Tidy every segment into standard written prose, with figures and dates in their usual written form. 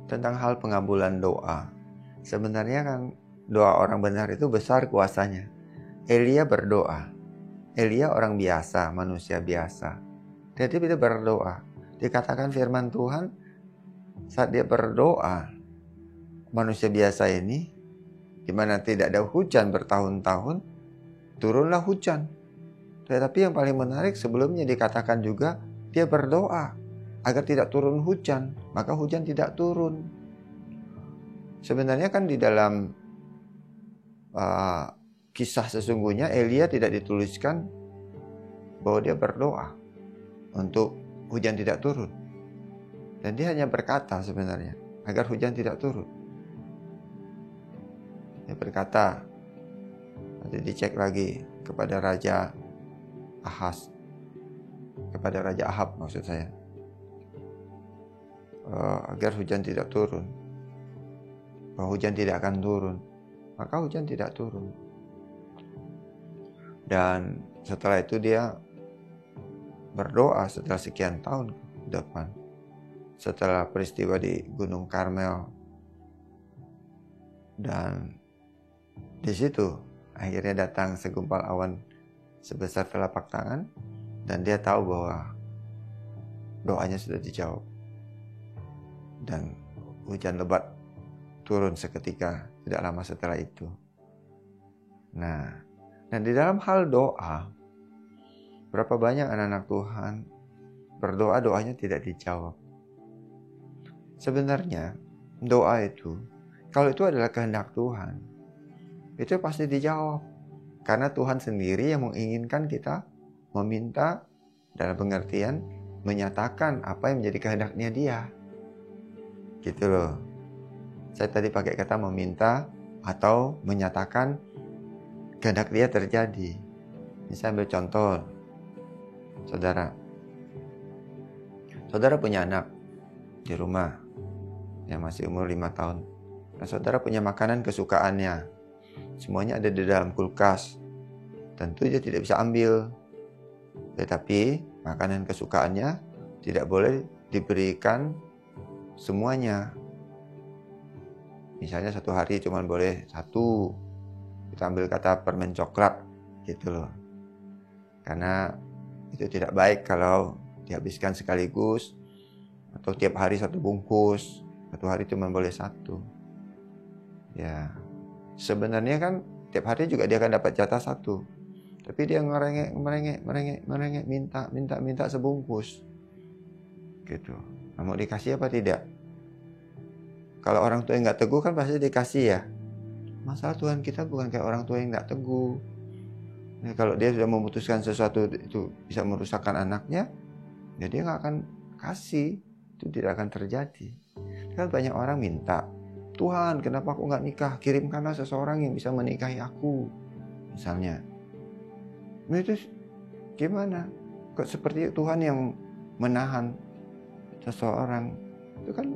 tentang hal pengabulan doa. Sebenarnya kan doa orang benar itu besar kuasanya. Elia berdoa. Elia orang biasa, manusia biasa. Dia tidak berdoa. Dikatakan firman Tuhan, saat dia berdoa, manusia biasa ini, di mana tidak ada hujan bertahun-tahun, turunlah hujan. Tetapi yang paling menarik, sebelumnya dikatakan juga dia berdoa agar tidak turun hujan, maka hujan tidak turun. Sebenarnya kan di dalam kisah sesungguhnya Elia tidak dituliskan bahwa dia berdoa untuk hujan tidak turun. Dan dia hanya berkata sebenarnya agar hujan tidak turun. Dia berkata, nanti dicek lagi kepada Raja Ahaz, kepada Raja Ahab maksud saya, agar hujan tidak turun, bahwa hujan tidak akan turun. Maka hujan tidak turun. Dan setelah itu dia berdoa setelah sekian tahun ke depan, setelah peristiwa di Gunung Karmel. Dan di situ akhirnya datang segumpal awan sebesar telapak tangan, dan dia tahu bahwa doanya sudah dijawab. Dan hujan lebat turun seketika tidak lama setelah itu. Nah, dan di dalam hal doa, berapa banyak anak-anak Tuhan berdoa, doanya tidak dijawab. Sebenarnya doa itu, kalau itu adalah kehendak Tuhan, itu pasti dijawab. Karena Tuhan sendiri yang menginginkan kita meminta, dalam pengertian menyatakan apa yang menjadi kehendaknya Dia. Gitu loh. Saya tadi pakai kata meminta atau menyatakan kehendak Dia terjadi. Misalnya ambil contoh, saudara punya anak di rumah yang masih umur 5 tahun. Nah, saudara punya makanan kesukaannya, semuanya ada di dalam kulkas. Tentu dia tidak bisa ambil, tetapi makanan kesukaannya tidak boleh diberikan semuanya. Misalnya satu hari cuma boleh 1. Kita ambil kata permen coklat gitu loh. Karena itu tidak baik kalau dihabiskan sekaligus atau tiap hari 1 bungkus. Satu hari cuma boleh 1. Ya, sebenarnya kan tiap hari juga dia akan dapat jatah 1. Tapi dia merengek, minta sebungkus. Gitu. Nah, mau dikasih apa tidak? Kalau orang tua yang nggak teguh kan pasti dikasih ya. Masalah Tuhan kita bukan kayak orang tua yang nggak teguh. Nah, kalau dia sudah memutuskan sesuatu itu bisa merusakkan anaknya, ya dia nggak akan kasih. Itu tidak akan terjadi. Kan banyak orang minta, Tuhan kenapa aku nggak nikah? Kirimkanlah seseorang yang bisa menikahi aku. Misalnya. Nah, itu gimana? Kok seperti Tuhan yang menahan seseorang? Itu kan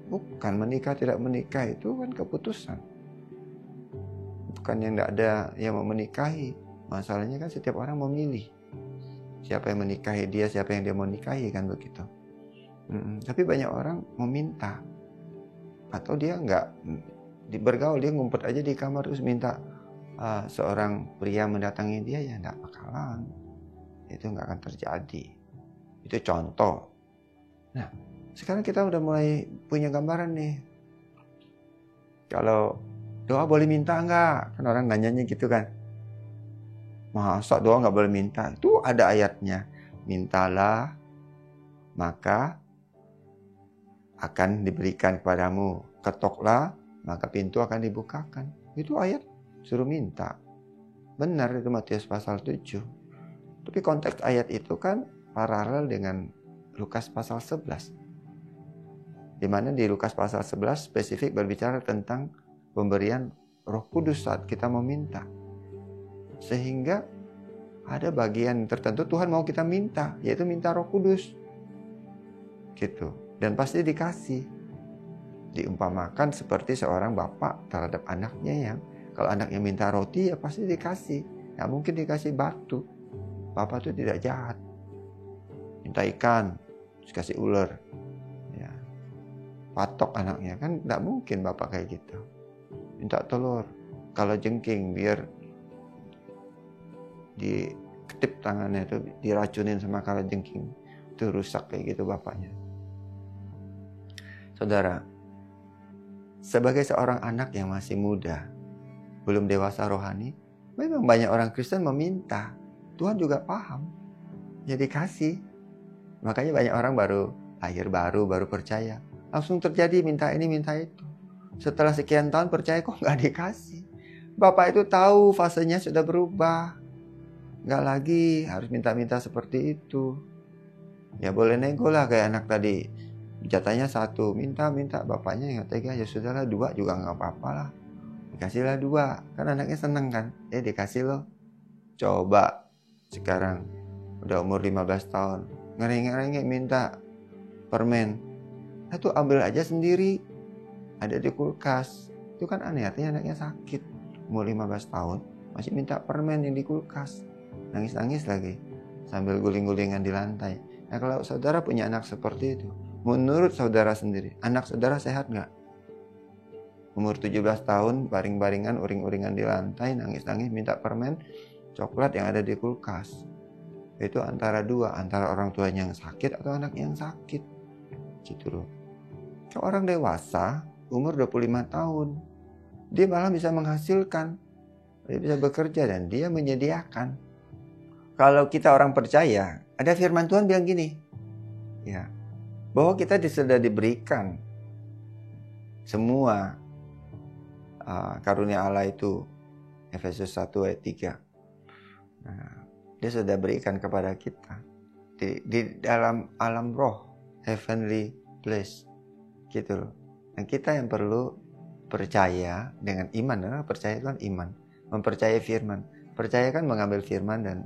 bukan menikah tidak menikah, itu kan keputusan. Bukan yang tidak ada yang mau menikahi. Masalahnya kan setiap orang memilih siapa yang menikahi dia, siapa yang dia mau nikahi, kan begitu. Tapi banyak orang meminta, atau dia nggak bergaul, dia ngumpet aja di kamar terus minta seorang pria mendatangi dia, ya nggak bakalan. Itu nggak akan terjadi. Itu contoh. Nah, sekarang kita udah mulai punya gambaran nih. Kalau doa boleh minta nggak? Kan orang nanyanya gitu kan. Masa doa nggak boleh minta? Itu ada ayatnya. Mintalah, maka akan diberikan kepadamu. Ketoklah, maka pintu akan dibukakan. Itu ayat suruh minta. Benar, itu Matius pasal 7. Tapi konteks ayat itu kan paralel dengan Lukas pasal 11. Di mana di Lukas pasal 11 spesifik berbicara tentang pemberian Roh Kudus saat kita meminta. Sehingga ada bagian tertentu Tuhan mau kita minta, yaitu minta Roh Kudus. Gitu. Dan pasti dikasih. Diumpamakan seperti seorang bapak terhadap anaknya yang kalau anaknya minta roti ya pasti dikasih. Nggak mungkin dikasih batu. Bapak itu tidak jahat. Minta ikan, terus kasih ular. Ya. patok anaknya. Kan nggak mungkin bapak kayak gitu. Minta telur, kalau jengking biar diketip tangannya itu, diracunin sama kalajengking. Itu rusak kayak gitu bapaknya. Saudara, sebagai seorang anak yang masih muda, belum dewasa rohani, memang banyak orang Kristen meminta. Tuhan juga paham. Jadi kasih. Makanya banyak orang lahir baru percaya. Langsung terjadi minta ini, minta itu. Setelah sekian tahun percaya kok nggak dikasih. Bapak itu tahu fasenya sudah berubah. Nggak lagi harus minta-minta seperti itu. Ya boleh nego lah kayak anak tadi. Jatahnya 1, minta. Bapaknya nggak tega, ya sudahlah 2 juga nggak apa-apa lah. Dikasihlah 2. Kan anaknya seneng kan. Dikasih loh. Coba sekarang udah umur 15 tahun. Ngerengek-ngerengek minta permen. Itu ambil aja sendiri. Ada di kulkas. Itu kan aneh, artinya anaknya sakit. Umur 15 tahun masih minta permen yang di kulkas. Nangis-nangis lagi sambil guling-gulingan di lantai. Nah kalau saudara punya anak seperti itu, menurut saudara sendiri, anak saudara sehat nggak? Umur 17 tahun, baring-baringan, uring-uringan di lantai, nangis-nangis minta permen, coklat yang ada di kulkas. Itu antara orang tuanya yang sakit atau anak yang sakit. Gitu loh. Kalau orang dewasa, umur 25 tahun, dia malah bisa menghasilkan. Dia bisa bekerja dan dia menyediakan. Kalau kita orang percaya, ada firman Tuhan bilang gini. Ya, bahwa kita sudah diberikan semua karunia Allah itu. Efesus 1 ayat 3. Nah, dia sudah berikan kepada kita di dalam alam roh, heavenly place, gitu loh. Dan kita yang perlu percaya dengan iman. Percaya itu kan iman, mempercayai firman. Percaya kan mengambil firman dan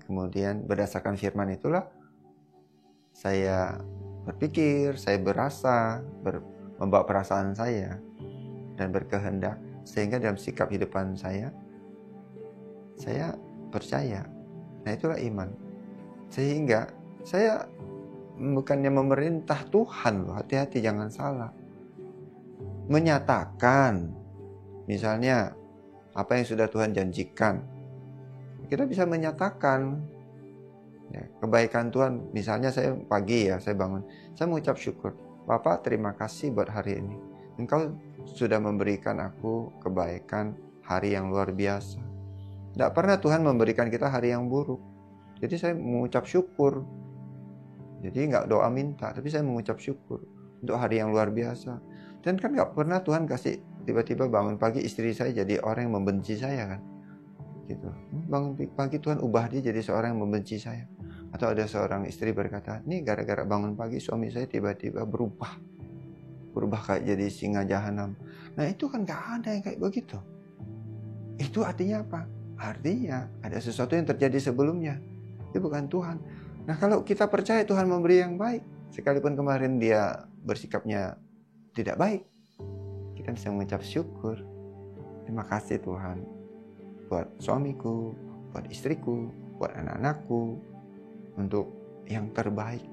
kemudian berdasarkan firman itulah saya berpikir, saya berasa, membawa perasaan saya dan berkehendak, sehingga dalam sikap hidupan saya percaya. Nah itulah iman. Sehingga saya bukannya memerintah Tuhan loh, hati-hati jangan salah. Menyatakan misalnya apa yang sudah Tuhan janjikan. Kita bisa menyatakan ya, kebaikan Tuhan. Misalnya saya pagi saya bangun, saya mengucap syukur. Bapak terima kasih buat hari ini. Engkau sudah memberikan aku kebaikan, hari yang luar biasa. Tidak pernah Tuhan memberikan kita hari yang buruk. Jadi saya mengucap syukur. Jadi nggak doa minta, tapi saya mengucap syukur untuk hari yang luar biasa. Dan kan nggak pernah Tuhan kasih tiba-tiba bangun pagi istri saya jadi orang yang membenci saya kan. Gitu. Bangun pagi Tuhan ubah dia jadi seorang yang membenci saya. Atau ada seorang istri berkata, nih gara-gara bangun pagi suami saya tiba-tiba berubah kayak jadi singa jahanam. Nah itu kan gak ada yang kayak begitu. Itu artinya apa? Artinya ada sesuatu yang terjadi sebelumnya. Itu bukan Tuhan. Nah kalau kita percaya Tuhan memberi yang baik, sekalipun kemarin dia bersikapnya tidak baik, kita bisa mengucap syukur. Terima kasih Tuhan buat suamiku, buat istriku, buat anak-anakku, untuk yang terbaik.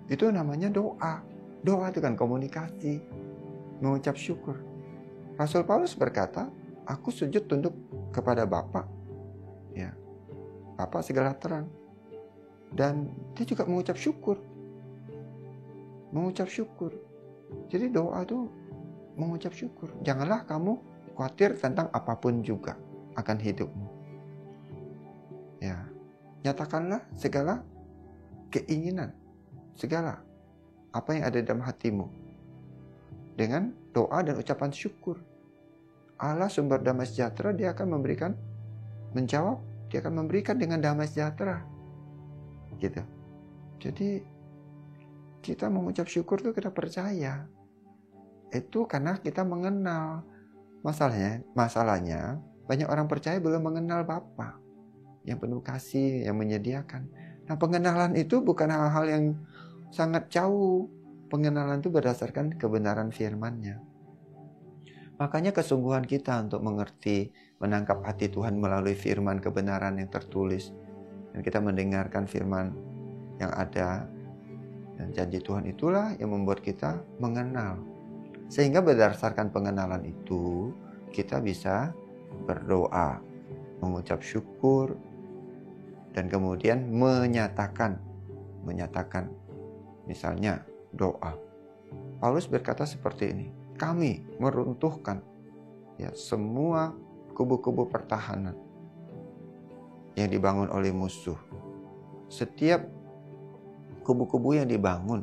Itu namanya doa. Doa itu kan komunikasi, mengucap syukur. Rasul Paulus berkata, aku sujud tunduk kepada Bapa, ya, Bapa segala terang. Dan dia juga mengucap syukur. Mengucap syukur. Jadi doa itu mengucap syukur. Janganlah kamu khawatir tentang apapun juga akan hidupmu. Ya, nyatakanlah segala keinginan, segala apa yang ada dalam hatimu dengan doa dan ucapan syukur. Allah sumber damai sejahtera, dia akan menjawab, dia akan memberikan dengan damai sejahtera. Gitu. Jadi kita mengucap syukur itu kita percaya. Itu karena kita mengenal. Masalahnya banyak orang percaya belum mengenal Bapa yang penuh kasih, yang menyediakan. Nah, pengenalan itu bukan hal-hal yang sangat jauh. Pengenalan itu berdasarkan kebenaran firman-Nya. Makanya kesungguhan kita untuk mengerti, menangkap hati Tuhan melalui firman kebenaran yang tertulis. Dan kita mendengarkan firman yang ada Dan janji Tuhan itulah yang membuat kita mengenal. Sehingga berdasarkan pengenalan itu, kita bisa berdoa, mengucap syukur, dan kemudian menyatakan. Misalnya doa. Paulus berkata seperti ini, kami meruntuhkan ya semua kubu-kubu pertahanan yang dibangun oleh musuh. Setiap kubu-kubu yang dibangun,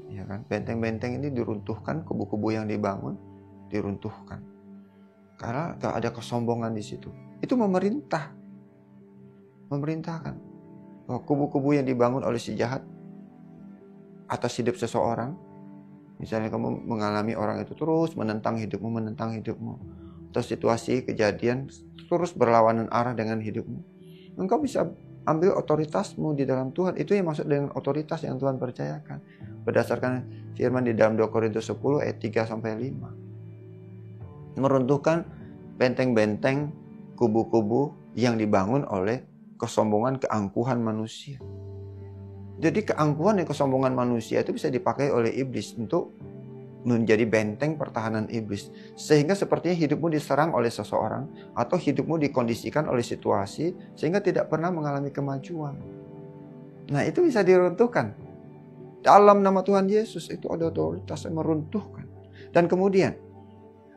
ya kan, benteng-benteng ini diruntuhkan, kubu-kubu yang dibangun diruntuhkan. Karena gak ada kesombongan di situ. Itu memerintahkan bahwa kubu-kubu yang dibangun oleh si jahat atas hidup seseorang, misalnya kamu mengalami orang itu terus menentang hidupmu, atau situasi kejadian terus berlawanan arah dengan hidupmu, engkau bisa ambil otoritasmu di dalam Tuhan. Itu yang maksud dengan otoritas yang Tuhan percayakan. Berdasarkan firman di dalam 2 Korintus 10 ayat 3-5. Meruntuhkan benteng-benteng kubu-kubu yang dibangun oleh kesombongan, keangkuhan manusia. Jadi keangkuhan dan kesombongan manusia itu bisa dipakai oleh iblis untuk menjadi benteng pertahanan iblis. Sehingga sepertinya hidupmu diserang oleh seseorang, atau hidupmu dikondisikan oleh situasi sehingga tidak pernah mengalami kemajuan. Nah, itu bisa diruntuhkan. Dalam nama Tuhan Yesus itu ada otoritas yang meruntuhkan. Dan kemudian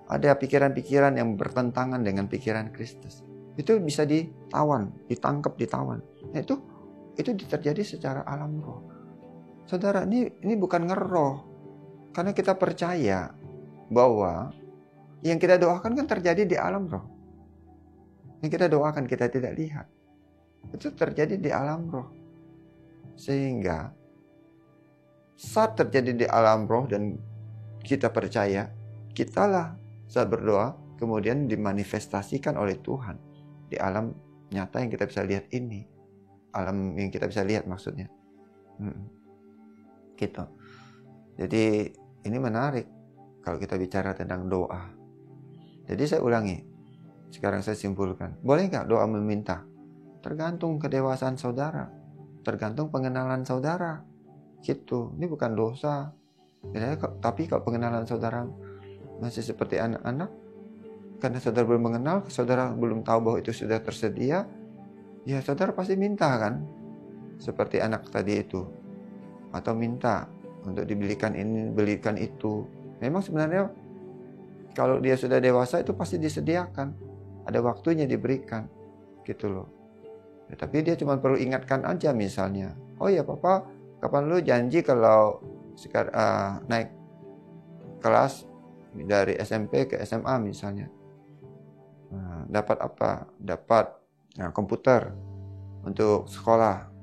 ada pikiran-pikiran yang bertentangan dengan pikiran Kristus. Itu bisa ditawan, ditangkap, ditawan. Nah, itu terjadi secara alam roh. Saudara, ini bukan ngeroh. Karena kita percaya bahwa yang kita doakan kan terjadi di alam roh. Yang kita doakan kita tidak lihat. Itu terjadi di alam roh. Sehingga saat terjadi di alam roh dan kita percaya, kitalah saat berdoa kemudian dimanifestasikan oleh Tuhan di alam nyata yang kita bisa lihat ini. Alam yang kita bisa lihat maksudnya. Gitu. Jadi ini menarik kalau kita bicara tentang doa. Jadi saya ulangi. Sekarang saya simpulkan. Boleh nggak doa meminta? Tergantung kedewasaan saudara. Tergantung pengenalan saudara. Gitu. Ini bukan dosa. Tapi kalau pengenalan saudara masih seperti anak-anak, karena saudara belum mengenal, saudara belum tahu bahwa itu sudah tersedia, ya saudara pasti minta kan, seperti anak tadi itu, atau minta untuk dibelikan ini, belikan itu. Memang sebenarnya kalau dia sudah dewasa itu pasti disediakan, ada waktunya diberikan, gitu loh. Ya, tapi dia cuma perlu ingatkan aja misalnya, oh ya papa, kapan lu janji kalau naik kelas dari SMP ke SMA misalnya, dapat apa? Dapat komputer untuk sekolah.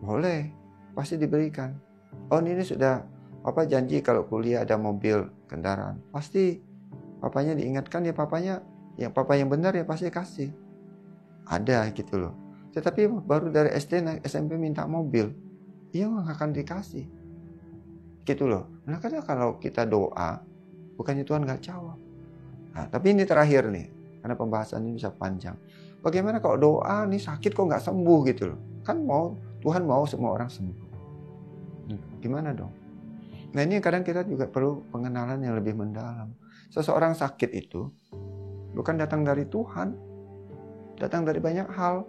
Boleh, pasti diberikan. Oh ini sudah, papa janji kalau kuliah ada mobil, kendaraan. Pasti papanya diingatkan, ya papanya, yang papa yang benar ya pasti kasih. Ada gitu loh. Tetapi baru dari SD naik SMP minta mobil, ya nggak akan dikasih. Gitu loh. Nah karena kalau kita doa, bukannya Tuhan nggak jawab. Nah, tapi ini terakhir nih, karena pembahasannya bisa panjang. Bagaimana kalau doa nih sakit kok nggak sembuh gitu loh. Kan Tuhan mau semua orang sembuh. Gimana dong? Nah ini kadang kita juga perlu pengenalan yang lebih mendalam. Seseorang sakit itu bukan datang dari Tuhan. Datang dari banyak hal.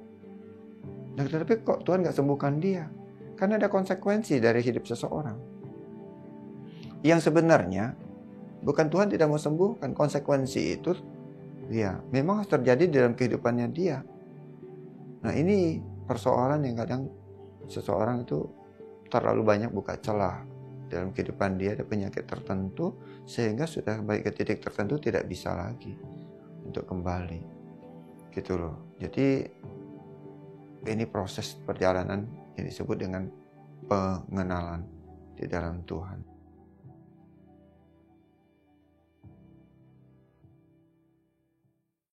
Nah, tetapi kok Tuhan nggak sembuhkan dia? Karena ada konsekuensi dari hidup seseorang. Yang sebenarnya bukan Tuhan tidak mau sembuhkan, konsekuensi itu ya, memang harus terjadi dalam kehidupannya dia. Nah ini persoalan yang kadang seseorang itu terlalu banyak buka celah dalam kehidupan dia, ada penyakit tertentu sehingga sudah balik ke titik tertentu tidak bisa lagi untuk kembali. Gitu loh. Jadi ini proses perjalanan yang disebut dengan pengenalan di dalam Tuhan.